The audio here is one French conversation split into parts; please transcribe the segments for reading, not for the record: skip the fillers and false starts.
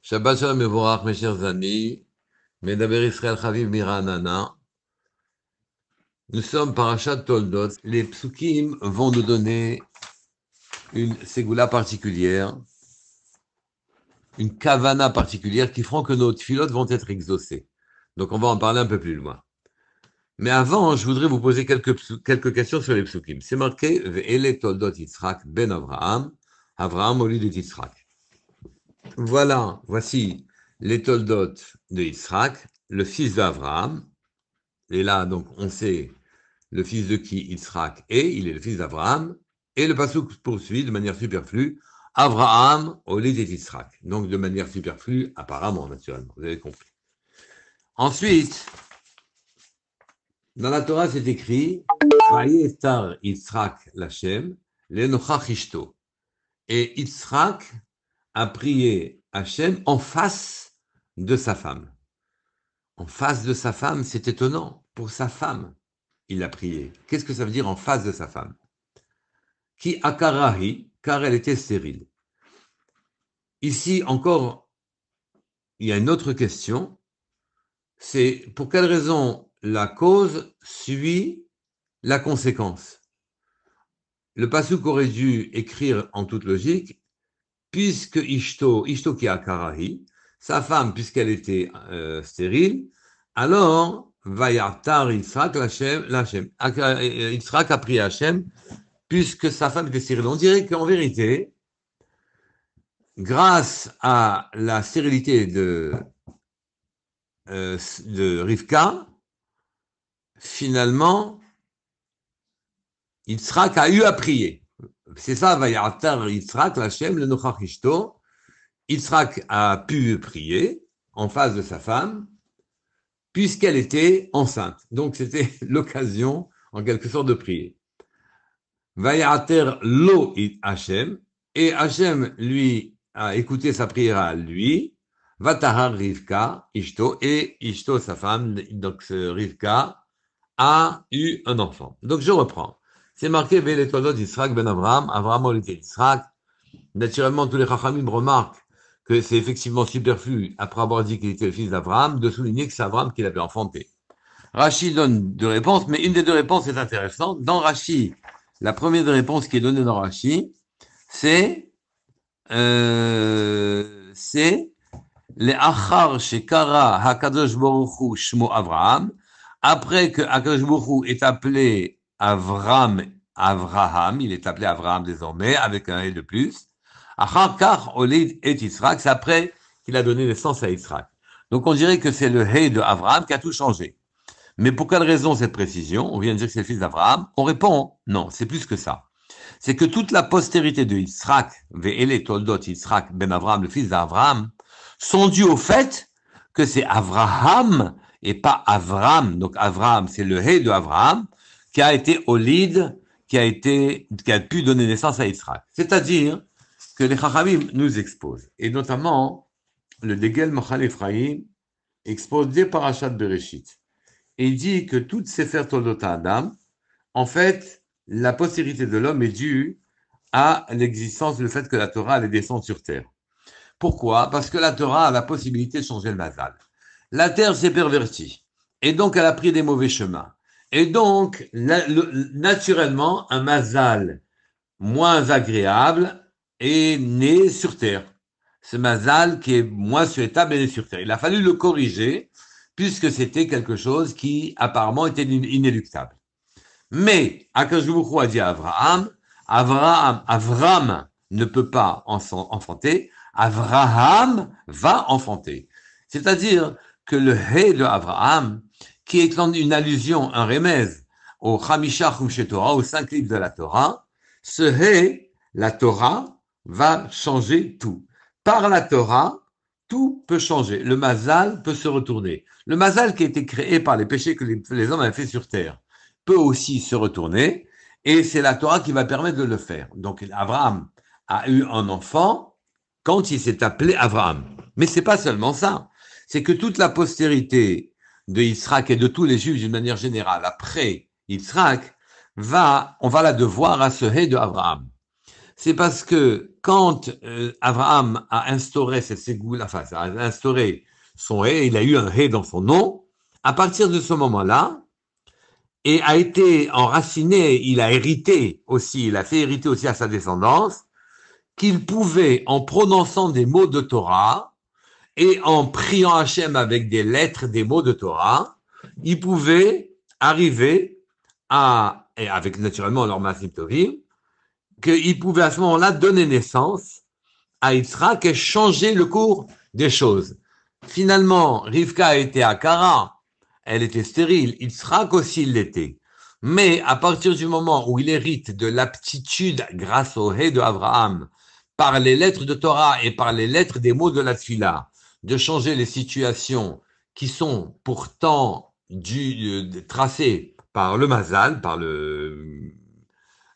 Shabbat Shalom Mevorach, mes chers amis. Medaber Israël Chaviv Miranana. Nous sommes parashat Toldot. Les psukim vont nous donner une ségoula particulière, une kavana particulière qui feront que nos tfilotes vont être exaucées. Donc on va en parler un peu plus loin. Mais avant, je voudrais vous poser quelques questions sur les psukim. C'est marqué Ve'ele Toldot Yitzhak ben Avraham, Avraham au lieu de Yitzhak. Voici les Toldot de Yitzhak, le fils d'Avraham. Et là, donc, on sait le fils de qui Yitzhak est, il est le fils d'Avraham. Et le pasuk poursuit de manière superflue, Avraham au lieu de Yitzhak. Donc, de manière superflue, apparemment, naturellement, vous avez compris. Ensuite, dans la Torah, c'est écrit, Vayetar Yitzhak Lachem, Lenochach Ishto. Et Yitzhak a prié Hachem en face de sa femme. En face de sa femme, c'est étonnant. Pour sa femme, il a prié. Qu'est-ce que ça veut dire en face de sa femme? Qui akarahi, car elle était stérile. Ici encore, il y a une autre question. C'est pour quelle raison la cause suit la conséquence? Le pasuk aurait dû écrire en toute logique, puisque Ishto qui akarahi, sa femme, puisqu'elle était stérile, alors Vayatar Yitzhak Lachem. Yitzhak a prié Hachem, puisque sa femme était stérile. On dirait qu'en vérité, grâce à la stérilité de Rivka, finalement, Yitzhak a eu à prier. C'est ça, Vayatar Yitzhak Lachem, le Nochach Ishto. Yitzhak a pu prier en face de sa femme, puisqu'elle était enceinte. Donc, c'était l'occasion, en quelque sorte, de prier. Vayater lo Hachem, et Hachem, lui, a écouté sa prière à lui, Vatahar Rivka, Ishto, et Ishto, sa femme, donc Rivka, a eu un enfant. Donc, je reprends. C'est marqué, Vele Todot Yitzhak ben Avraham, Avraham olite Yitzhak. Naturellement, tous les Chachamim remarquent que c'est effectivement superflu, après avoir dit qu'il était le fils d'Abraham, de souligner que c'est Abraham qui l'avait enfanté. Rachi donne deux réponses, mais une des deux réponses est intéressante. Dans Rachi, la première des réponses qui est donnée dans Rachi, c'est les achar shekara hakadosh baruch hu shmo Avraham, après que Hakadosh baruch hu est appelé Avraham, il est appelé Avraham désormais, avec un « et » de plus, c'est après qu'il a donné naissance à Yitzhak. Donc on dirait que c'est le Hey de Avraham qui a tout changé. Mais pour quelle raison cette précision? On vient de dire que c'est le fils d'Avraham. On répond, non, c'est plus que ça. C'est que toute la postérité de Yitzhak, Ve'ele Toldot Yitzhak ben Avraham, le fils d'Avraham, sont dues au fait que c'est Avraham et pas Avram. Donc Avraham, c'est le Hey de Avraham qui a été Olid, qui a pu donner naissance à Yitzhak. C'est-à-dire que les Chachamim nous exposent. Et notamment, le Degel Machal Ephraim expose des parachats de Bereshit. Et il dit que toutes ces Sefer Toldot Adam, en fait, la postérité de l'homme est due à l'existence, le fait que la Torah allait descendre sur terre. Pourquoi? Parce que la Torah a la possibilité de changer le mazal. La terre s'est pervertie. Et donc, elle a pris des mauvais chemins. Et donc, naturellement, un mazal moins agréable est né sur terre. Ce mazal qui est moins souhaitable est né sur terre. Il a fallu le corriger puisque c'était quelque chose qui apparemment était inéluctable. Mais Akadosh Baruch Hu a dit à Avraham ne peut pas enfanter, Avraham va enfanter. C'est-à-dire que le He de Avraham, qui est une allusion, un remèze au Chamisha Chumshe Torah, aux 5 livres de la Torah, ce He, la Torah, va changer tout. Par la Torah, tout peut changer. Le mazal peut se retourner. Le mazal qui a été créé par les péchés que les hommes avaient fait sur terre peut aussi se retourner, et c'est la Torah qui va permettre de le faire. Donc Abraham a eu un enfant quand il s'est appelé Abraham. Mais c'est pas seulement ça. C'est que toute la postérité de Yitzhak et de tous les Juifs d'une manière générale, après Yitzhak, on va la devoir à ce He de Abraham. C'est parce que quand Abraham a instauré cette ségoula, enfin, a instauré son hé, il a eu un hé dans son nom, à partir de ce moment-là, et a été enraciné, il a hérité aussi, il a fait hériter aussi à sa descendance, qu'il pouvait, en prononçant des mots de Torah et en priant Hachem avec des lettres, des mots de Torah, il pouvait arriver à, et avec naturellement leur Maasim Tovim, qu'il pouvait à ce moment-là donner naissance à Yitzhak et changer le cours des choses. Finalement, Rivka était à Kara, elle était stérile, Yitzhak aussi l'était. Mais à partir du moment où il hérite de l'aptitude, grâce au hé de Abraham, par les lettres de Torah et par les lettres des mots de la Tfila, de changer les situations qui sont pourtant tracées par le Mazal, par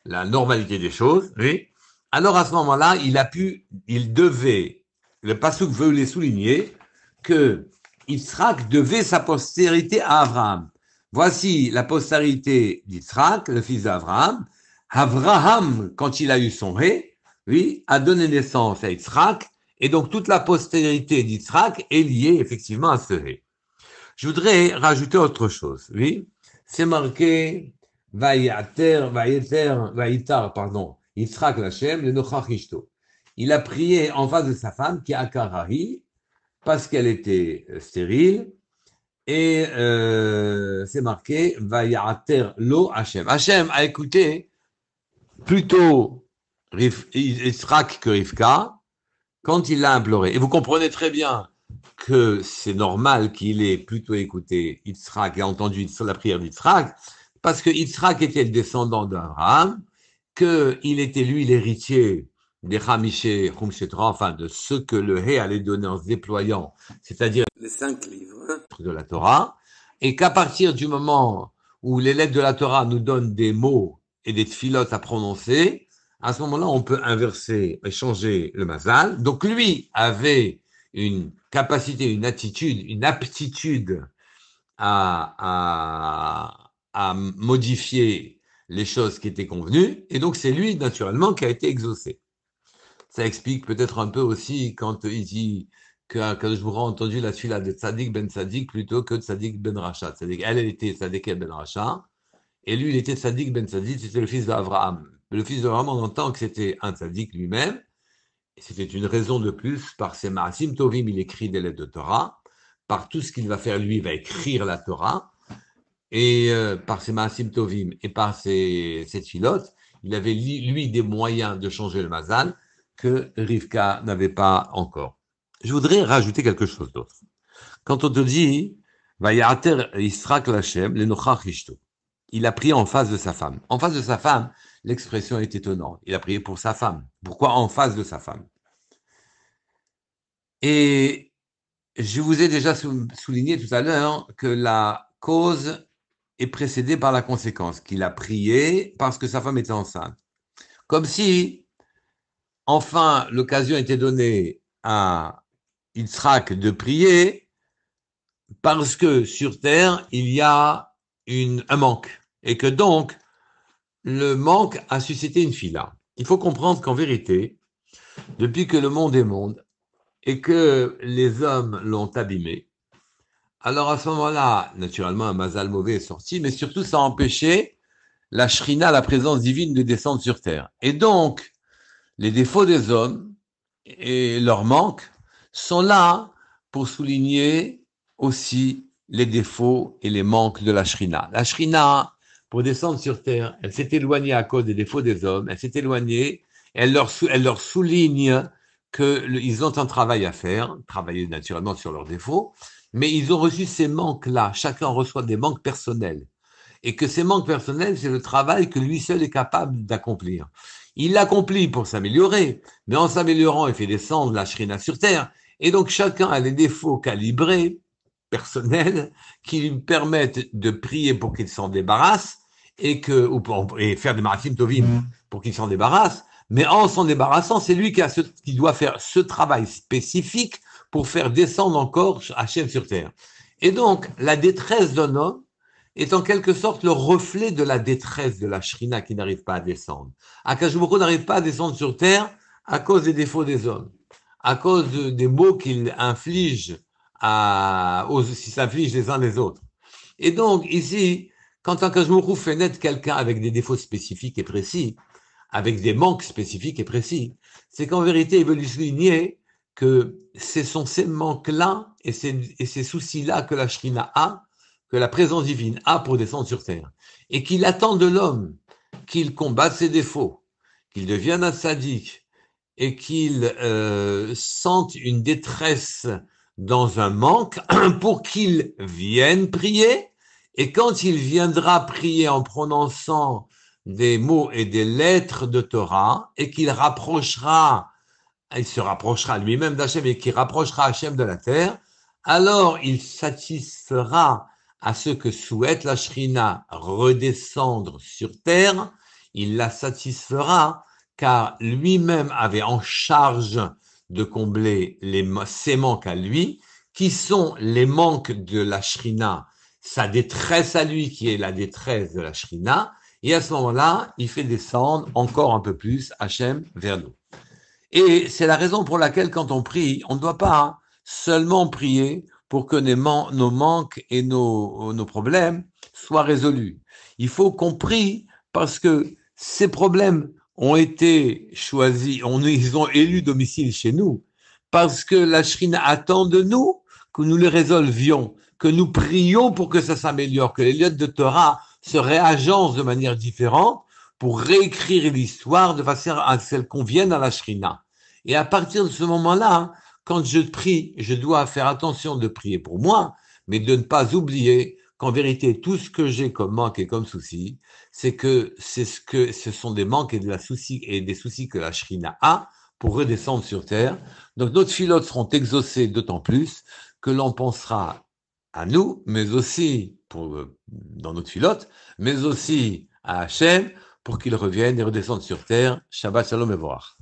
la normalité des choses, oui. Alors à ce moment-là, il devait, le Passouk veut les souligner, que Yitzhak devait sa postérité à Abraham. Voici la postérité d'Yitzhak, le fils d'Abraham. Abraham, quand il a eu son ré, oui, a donné naissance à Yitzhak, et donc toute la postérité d'Yitzhak est liée effectivement à ce ré. Je voudrais rajouter autre chose, oui. C'est marqué Yitzhak Lachem, le Nochach Ishto. Il a prié en face de sa femme, qui est Akarahi, parce qu'elle était stérile, et c'est marqué Vayater lo Hachem. Hachem a écouté plutôt Yitzhak que Rivka quand il l'a imploré. Et vous comprenez très bien que c'est normal qu'il ait plutôt écouté Yitzhak et entendu la prière d'Yitzhak, parce que Yitzhak était le descendant d'Abraham, qu'il était lui l'héritier des Hamiché, Chumshetra, enfin de ce que le Hé allait donner en se déployant, c'est-à-dire les 5 livres de la Torah, et qu'à partir du moment où les lettres de la Torah nous donnent des mots et des tfilotes à prononcer, à ce moment-là, on peut inverser et changer le mazal. Donc lui avait une capacité, une attitude, une aptitude à modifier les choses qui étaient convenues, et donc c'est lui, naturellement, qui a été exaucé. Ça explique peut-être un peu aussi quand il dit que je vous ai entendu la suite de Tzadik ben Tzadik plutôt que Tzadik ben Racha. Elle était Tzadik ben Racha, et lui, il était Tzadik ben Tzadik, c'était le fils d'Abraham. Le fils d'Abraham, on entend que c'était un Tzadik lui-même, et c'était une raison de plus, par ses Maasim Tovim, il écrit des lettres de Torah, par tout ce qu'il va faire, lui, il va écrire la Torah, et par ses Maasim Tovim et par ses filotes, il avait lui des moyens de changer le Mazal que Rivka n'avait pas encore. Je voudrais rajouter quelque chose d'autre. Quand on te dit Vayater Yitzhak Lachem, le Nochach Ishto, il a prié en face de sa femme. En face de sa femme, l'expression est étonnante. Il a prié pour sa femme. Pourquoi en face de sa femme? Et je vous ai déjà souligné tout à l'heure que la cause est précédée par la conséquence, qu'il a prié parce que sa femme était enceinte. Comme si, enfin, l'occasion était donnée à Yitzhak de prier parce que sur terre, il y a un manque. Et que donc, le manque a suscité une fila. Il faut comprendre qu'en vérité, depuis que le monde est monde et que les hommes l'ont abîmé, alors à ce moment-là, naturellement, un mazal mauvais est sorti, mais surtout ça a empêché la shrina, la présence divine, de descendre sur terre. Et donc, les défauts des hommes et leur manque sont là pour souligner aussi les défauts et les manques de la shrina. La shrina, pour descendre sur terre, elle s'est éloignée à cause des défauts des hommes, elle s'est éloignée, elle leur souligne qu'ils ont un travail à faire, travailler naturellement sur leurs défauts, mais ils ont reçu ces manques-là. Chacun reçoit des manques personnels. Et que ces manques personnels, c'est le travail que lui seul est capable d'accomplir. Il l'accomplit pour s'améliorer, mais en s'améliorant, il fait descendre la shrina sur terre. Et donc chacun a des défauts calibrés, personnels, qui lui permettent de prier pour qu'il s'en débarrasse, et faire des maratim tovim pour qu'il s'en débarrasse. Mais en s'en débarrassant, c'est lui qui doit faire ce travail spécifique pour faire descendre encore Hachem sur terre. Et donc, la détresse d'un homme est en quelque sorte le reflet de la détresse de la Shrina qui n'arrive pas à descendre. Akadosh Baruch Hu n'arrive pas à descendre sur terre à cause des défauts des hommes, à cause des maux qu'il inflige s'ils s'infligent les uns les autres. Et donc, ici, quand Akadosh Baruch Hu fait naître quelqu'un avec des défauts spécifiques et précis, avec des manques spécifiques et précis, c'est qu'en vérité, il veut lui souligner que ce sont ces manques-là et ces soucis-là que la Shrina a, que la présence divine a pour descendre sur terre. Et qu'il attend de l'homme qu'il combatte ses défauts, qu'il devienne un sadique et qu'il sente une détresse dans un manque pour qu'il vienne prier. Et quand il viendra prier en prononçant des mots et des lettres de Torah et qu'il il se rapprochera lui-même d'Hachem et qu'il rapprochera Hachem de la terre, alors il satisfera à ce que souhaite la Shrina redescendre sur terre, il la satisfera car lui-même avait en charge de combler ses manques à lui, qui sont les manques de la Shrina, sa détresse à lui qui est la détresse de la Shrina, et à ce moment-là, il fait descendre encore un peu plus Hachem vers nous. Et c'est la raison pour laquelle quand on prie, on ne doit pas seulement prier pour que nos manques et nos problèmes soient résolus. Il faut qu'on prie parce que ces problèmes ont été choisis, ils ont élu domicile chez nous, parce que la Shrina attend de nous que nous les résolvions, que nous prions pour que ça s'améliore, que les lettres de Torah se réagencent de manière différente pour réécrire l'histoire de façon à ce qu'elle convienne à la Shrina. Et à partir de ce moment-là, quand je prie, je dois faire attention de prier pour moi, mais de ne pas oublier qu'en vérité, tout ce que j'ai comme manque et comme souci, ce sont des manques et des soucis que la Shrina a pour redescendre sur terre. Donc nos tfilotes seront exaucés d'autant plus que l'on pensera à nous, mais aussi dans nos tfilotes, mais aussi à Hachem pour qu'il revienne et redescende sur terre. Shabbat Shalom et Vorach.